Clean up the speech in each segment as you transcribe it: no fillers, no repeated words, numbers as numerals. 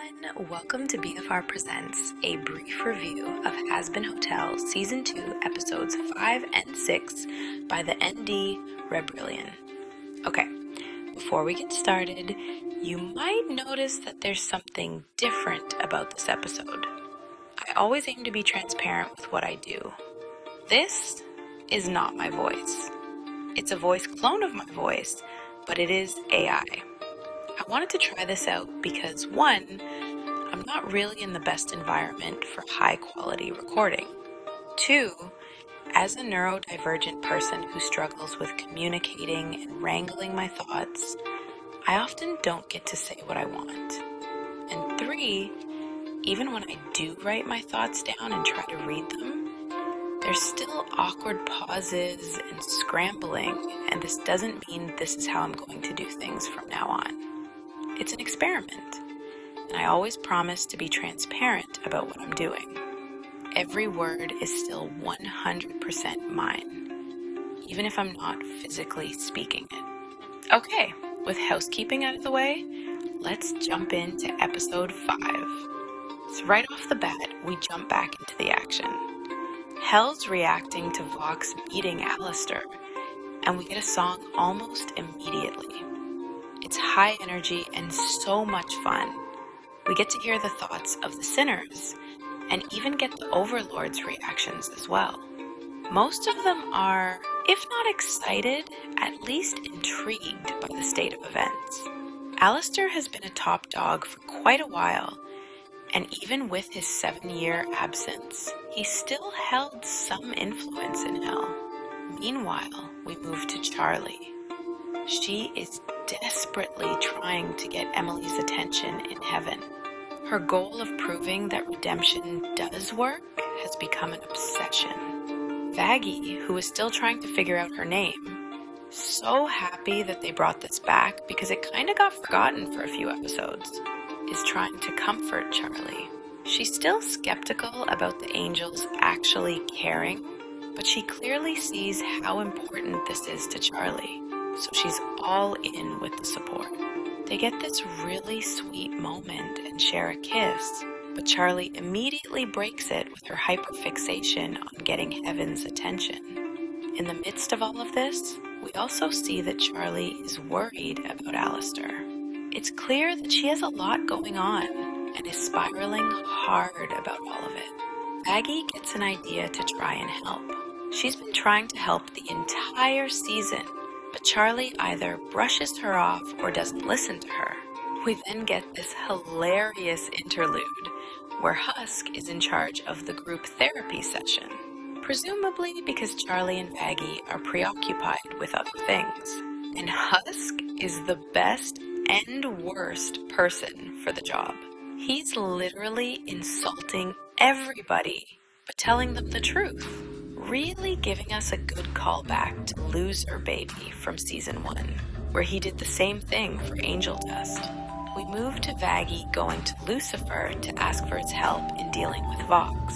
everyone, welcome to BFR Presents, a brief review of Hazbin Hotel Season 2, Episodes 5 and 6 by the ND Rebrillion. Okay, before we get started, you might notice that there's something different about this episode. I always aim to be transparent with what I do. This is not my voice. It's a voice clone of my voice, but it is AI. I wanted to try this out because, one, I'm not really in the best environment for high quality recording. Two, as a neurodivergent person who struggles with communicating and wrangling my thoughts, I often don't get to say what I want. And three, even when I do write my thoughts down and try to read them, there's still awkward pauses and scrambling, and this doesn't mean this is how I'm going to do things from now on. It's an experiment, and I always promise to be transparent about what I'm doing. Every word is still 100% mine, even if I'm not physically speaking it. Okay, with housekeeping out of the way, let's jump into episode 5. So right off the bat, we jump back into the action. Hel's reacting to Vox meeting Alistair, and we get a song almost immediately. It's high energy and so much fun. We get to hear the thoughts of the sinners and even get the overlord's reactions as well. Most of them are, if not excited, at least intrigued by the state of events. Alistair has been a top dog for quite a while, and even with his 7-year absence, he still held some influence in Hell. Meanwhile, we move to Charlie. She is desperately trying to get Emily's attention in heaven. Her goal of proving that redemption does work has become an obsession. Vaggie, who is still trying to figure out her name, so happy that they brought this back because it kind of got forgotten for a few episodes, is trying to comfort Charlie. She's still skeptical about the angels actually caring, but she clearly sees how important this is to Charlie. So she's all in with the support. They get this really sweet moment and share a kiss, but Charlie immediately breaks it with her hyperfixation on getting Heaven's attention. In the midst of all of this, we also see that Charlie is worried about Alistair. It's clear that she has a lot going on and is spiraling hard about all of it. Vaggie gets an idea to try and help. She's been trying to help the entire season, but Charlie either brushes her off or doesn't listen to her. We then get this hilarious interlude where Husk is in charge of the group therapy session, presumably because Charlie and Vaggie are preoccupied with other things. And Husk is the best and worst person for the job. He's literally insulting everybody, but telling them the truth. Really giving us a good callback to Loser Baby from Season 1, where he did the same thing for Angel Dust. We move to Vaggie going to Lucifer to ask for his help in dealing with Vox.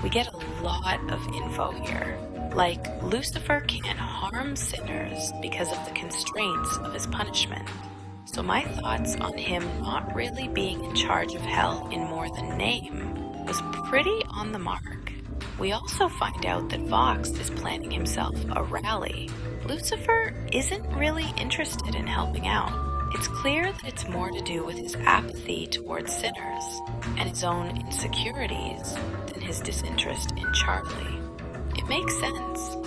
We get a lot of info here, like Lucifer can't harm sinners because of the constraints of his punishment. So my thoughts on him not really being in charge of Hell in more than name was pretty on the mark. We also find out that Vox is planning himself a rally. Lucifer isn't really interested in helping out. It's clear that it's more to do with his apathy towards sinners and his own insecurities than his disinterest in Charlie. It makes sense.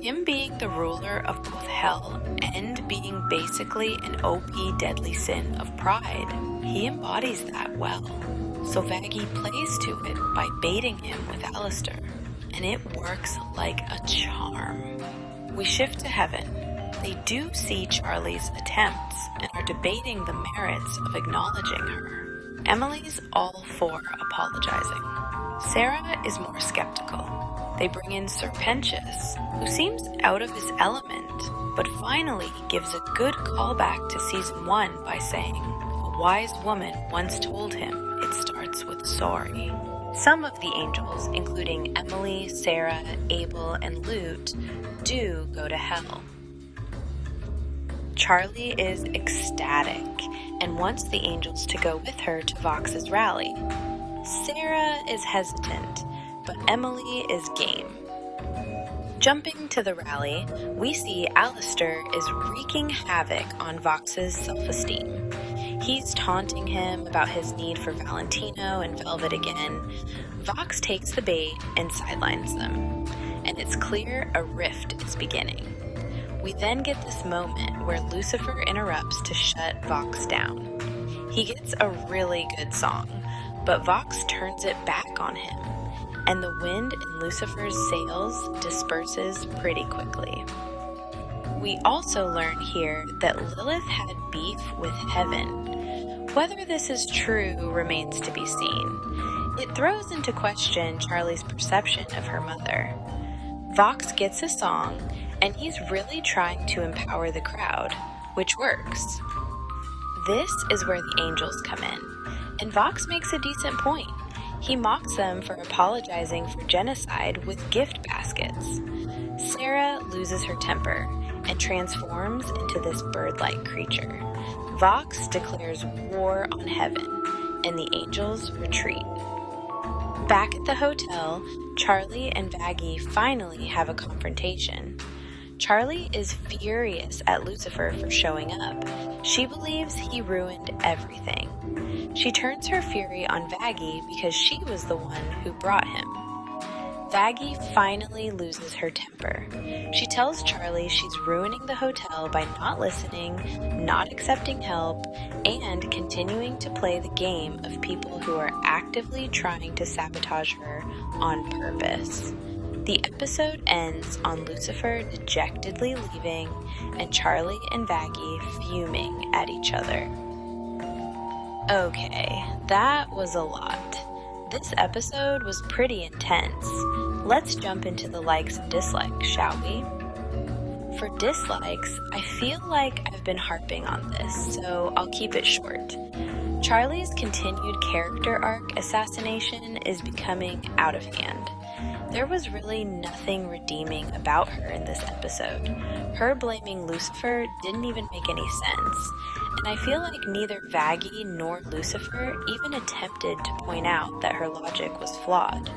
Him being the ruler of both Hell and being basically an OP deadly sin of pride, he embodies that well. So Vaggie plays to it by baiting him with Alistair, and it works like a charm. We shift to Heaven. They do see Charlie's attempts and are debating the merits of acknowledging her. Emily's all for apologizing. Sarah is more skeptical. They bring in Serpentius, who seems out of his element, but finally gives a good callback to Season 1 by saying, "A wise woman once told him it starts with sorry." Some of the angels, including Emily, Sarah, Abel, and Lute, do go to Hell. Charlie is ecstatic and wants the angels to go with her to Vox's rally. Sarah is hesitant, but Emily is game. Jumping to the rally, we see Alistair is wreaking havoc on Vox's self-esteem. He's taunting him about his need for Valentino and Velvet again. Vox takes the bait and sidelines them, and it's clear a rift is beginning. We then get this moment where Lucifer interrupts to shut Vox down. He gets a really good song, but Vox turns it back on him, and the wind in Lucifer's sails disperses pretty quickly. We also learn here that Lilith had beef with heaven. Whether this is true remains to be seen. It throws into question Charlie's perception of her mother. Vox gets a song, and he's really trying to empower the crowd, which works. This is where the angels come in, and Vox makes a decent point. He mocks them for apologizing for genocide with gift baskets. Sarah loses her temper and transforms into this bird-like creature. Vox declares war on heaven, and the angels retreat. Back at the hotel, Charlie and Vaggie finally have a confrontation. Charlie is furious at Lucifer for showing up. She believes he ruined everything. She turns her fury on Vaggie because she was the one who brought him. Vaggie finally loses her temper. She tells Charlie she's ruining the hotel by not listening, not accepting help, and continuing to play the game of people who are actively trying to sabotage her on purpose. The episode ends on Lucifer dejectedly leaving and Charlie and Vaggie fuming at each other. Okay, that was a lot. This episode was pretty intense. Let's jump into the likes and dislikes, shall we? For dislikes, I feel like I've been harping on this, so I'll keep it short. Charlie's continued character arc assassination is becoming out of hand. There was really nothing redeeming about her in this episode. Her blaming Lucifer didn't even make any sense, and I feel like neither Vaggie nor Lucifer even attempted to point out that her logic was flawed.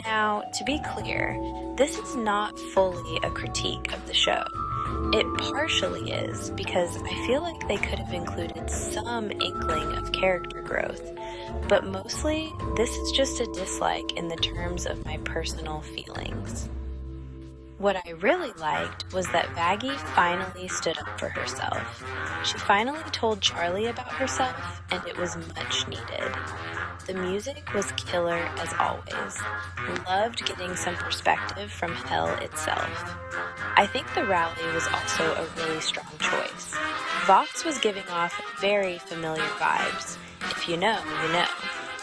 Now, to be clear, this is not fully a critique of the show. It partially is, because I feel like they could have included some inkling of character growth, but mostly this is just a dislike in the terms of my personal feelings. What I really liked was that Vaggie finally stood up for herself. She finally told Charlie about herself, and it was much needed. The music was killer as always. Loved getting some perspective from hell itself. I think the rally was also a really strong choice. Vox was giving off very familiar vibes. If you know, you know.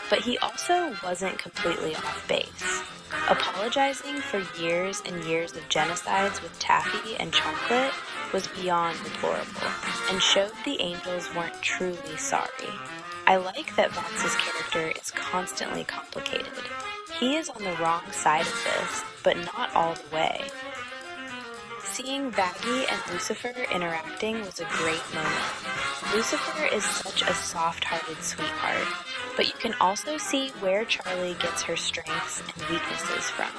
But he also wasn't completely off base. Apologizing for years and years of genocides with taffy and chocolate was beyond deplorable, and showed the angels weren't truly sorry. I like that Vox's character is constantly complicated. He is on the wrong side of this, but not all the way. Seeing Vaggie and Lucifer interacting was a great moment. Lucifer is such a soft-hearted sweetheart, but you can also see where Charlie gets her strengths and weaknesses from.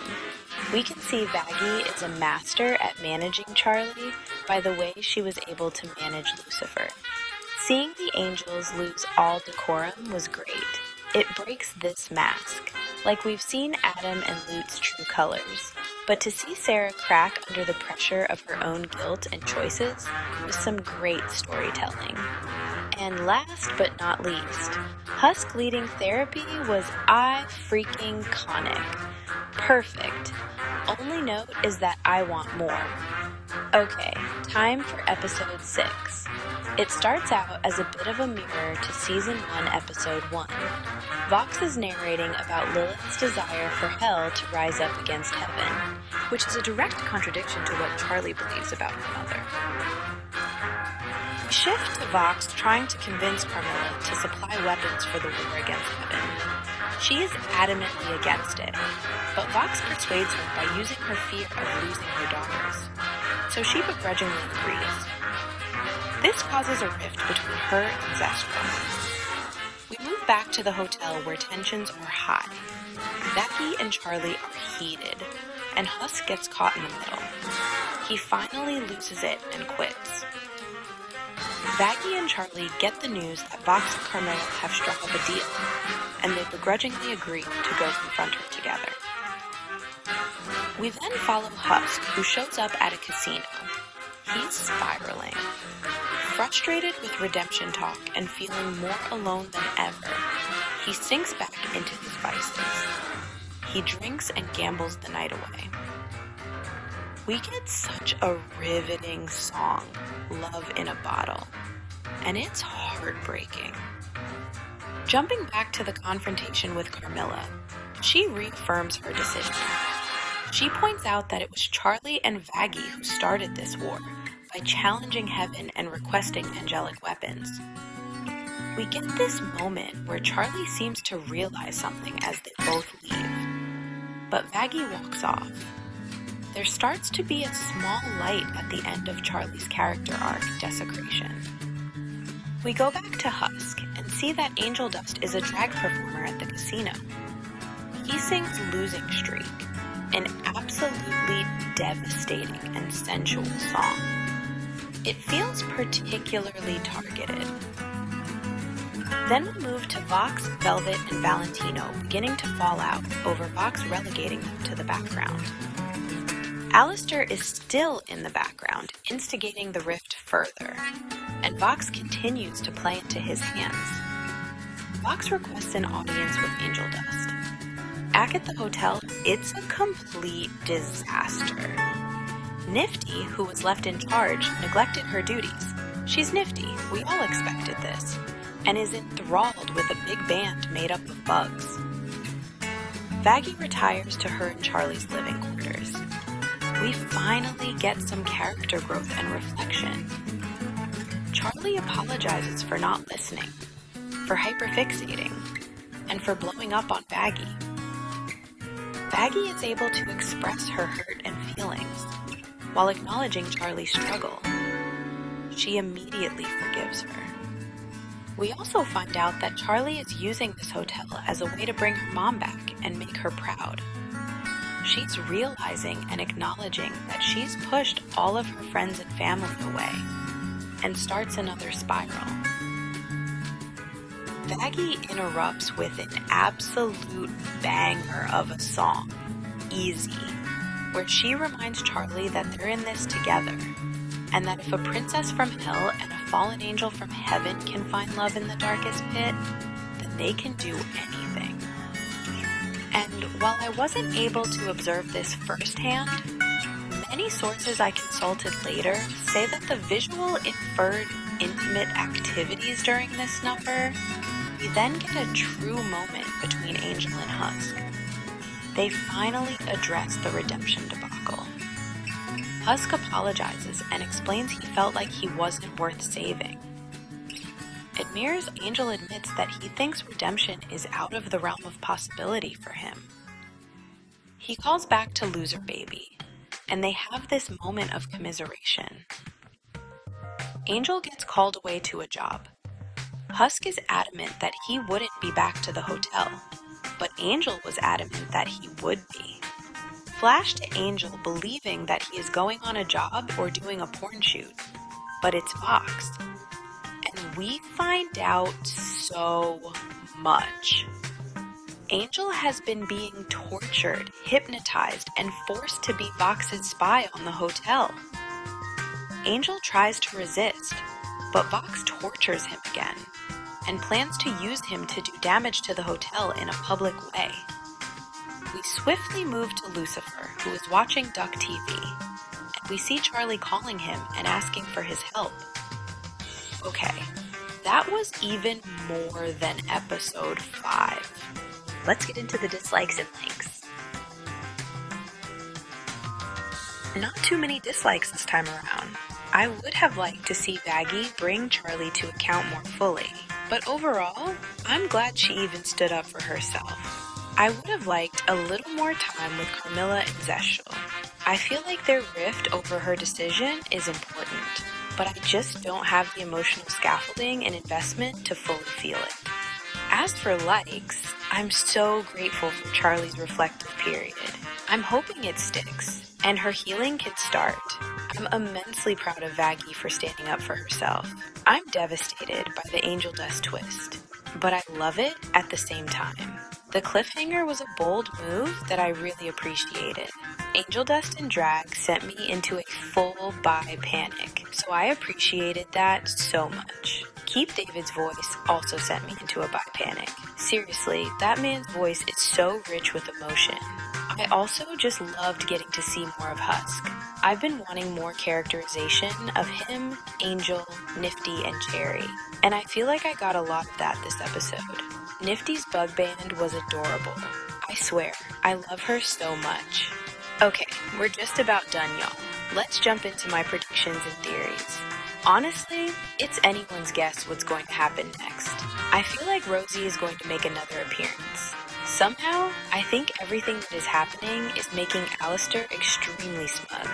We can see Vaggie is a master at managing Charlie by the way she was able to manage Lucifer. Seeing the angels lose all decorum was great. It breaks this mask, like we've seen Adam and Lute's true colors. But to see Sarah crack under the pressure of her own guilt and choices was some great storytelling. And last but not least, Husk leading therapy was freaking conic. Perfect. Only note is that I want more. Okay, time for episode 6. It starts out as a bit of a mirror to season 1, episode 1. Vox is narrating about Lilith's desire for hell to rise up against heaven, which is a direct contradiction to what Charlie believes about her mother. We shift to Vox trying to convince Carmilla to supply weapons for the war against heaven. She is adamantly against it, but Vox persuades her by using her fear of losing her daughters, so she begrudgingly agrees. This causes a rift between her and Zestro. We move back to the hotel where tensions are high. Vaggie and Charlie are heated, and Husk gets caught in the middle. He finally loses it and quits. Vaggie and Charlie get the news that Vox and Carmilla have struck up a deal, and they begrudgingly agree to go confront her together. We then follow Husk, who shows up at a casino. He's spiraling. Frustrated with redemption talk and feeling more alone than ever, he sinks back into his vices. He drinks and gambles the night away. We get such a riveting song, Love in a Bottle, and it's heartbreaking. Jumping back to the confrontation with Carmilla, she reaffirms her decision. She points out that it was Charlie and Vaggie who started this war by challenging heaven and requesting angelic weapons. We get this moment where Charlie seems to realize something as they both leave, but Vaggie walks off. There starts to be a small light at the end of Charlie's character arc, Desecration. We go back to Husk and see that Angel Dust is a drag performer at the casino. He sings Losing Streak, an absolutely devastating and sensual song. It feels particularly targeted. Then we move to Vox, Velvet, and Valentino beginning to fall out over Vox relegating them to the background. Alistair is still in the background, instigating the rift further, and Vox continues to play into his hands. Vox requests an audience with Angel Dust. Back at the hotel, it's a complete disaster. Nifty, who was left in charge, neglected her duties. She's nifty, we all expected this, and is enthralled with a big band made up of bugs. Vaggie retires to her and Charlie's living quarters. We finally get some character growth and reflection. Charlie apologizes for not listening, for hyperfixating, and for blowing up on Vaggie. Vaggie is able to express her hurt and feelings while acknowledging Charlie's struggle. She immediately forgives her. We also find out that Charlie is using this hotel as a way to bring her mom back and make her proud. She's realizing and acknowledging that she's pushed all of her friends and family away and starts another spiral. Vaggie interrupts with an absolute banger of a song, Easy, where she reminds Charlie that they're in this together, and that if a princess from hell and a fallen angel from heaven can find love in the darkest pit, then they can do anything. And while I wasn't able to observe this firsthand, many sources I consulted later say that the visual inferred intimate activities during this number, we then get a true moment between Angel and Husk. They finally address the redemption debacle. Husk apologizes and explains he felt like he wasn't worth saving. It mirrors Angel admits that he thinks redemption is out of the realm of possibility for him. He calls back to Loser Baby, and they have this moment of commiseration. Angel gets called away to a job. Husk is adamant that he wouldn't be back to the hotel, but Angel was adamant that he would be. Flash to Angel believing that he is going on a job or doing a porn shoot, but it's Vox. And we find out so much. Angel has been being tortured, hypnotized, and forced to be Vox's spy on the hotel. Angel tries to resist, but Vox tortures him again and plans to use him to do damage to the hotel in a public way. We swiftly move to Lucifer, who is watching Duck TV, and we see Charlie calling him and asking for his help. Okay, that was even more than episode 5. Let's get into the dislikes and likes. Not too many dislikes this time around. I would have liked to see Vaggie bring Charlie to account more fully, but overall, I'm glad she even stood up for herself. I would have liked a little more time with Carmilla and Zeshul. I feel like their rift over her decision is important. but I just don't have the emotional scaffolding and investment to fully feel it. As for likes, I'm so grateful for Charlie's reflective period. I'm hoping it sticks, and her healing can start. I'm immensely proud of Vaggie for standing up for herself. I'm devastated by the angel dust twist, but I love it at the same time. The cliffhanger was a bold move that I really appreciated. Angel dust and drag sent me into a full buy panic, so I appreciated that so much. Keep David's voice also sent me into a buy panic. Seriously, that man's voice is so rich with emotion. I also just loved getting to see more of Husk. I've been wanting more characterization of him, Angel, Nifty, and Cherry, and I feel like I got a lot of that this episode. Nifty's bug band was adorable. I swear, I love her so much. Okay, we're just about done, y'all. Let's jump into my predictions and theories. Honestly, it's anyone's guess what's going to happen next. I feel like Rosie is going to make another appearance. Somehow, I think everything that is happening is making Alistair extremely smug.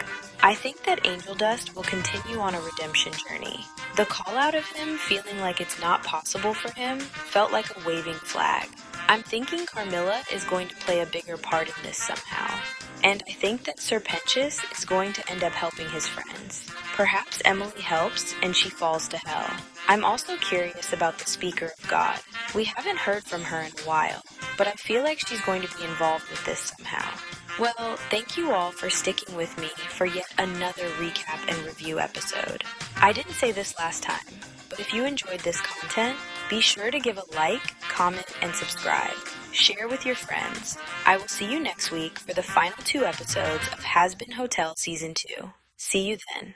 I think that Angel Dust will continue on a redemption journey. The call out of him feeling like it's not possible for him felt like a waving flag. I'm thinking Carmilla is going to play a bigger part in this somehow. And I think that Serpentius is going to end up helping his friends. Perhaps Emily helps and she falls to hell. I'm also curious about the Speaker of God. We haven't heard from her in a while, but I feel like she's going to be involved with this somehow. Well, thank you all for sticking with me for yet another recap and review episode. I didn't say this last time, but if you enjoyed this content, be sure to give a like, comment, and subscribe. Share with your friends. I will see you next week for the final 2 episodes of Hazbin Hotel Season 2. See you then.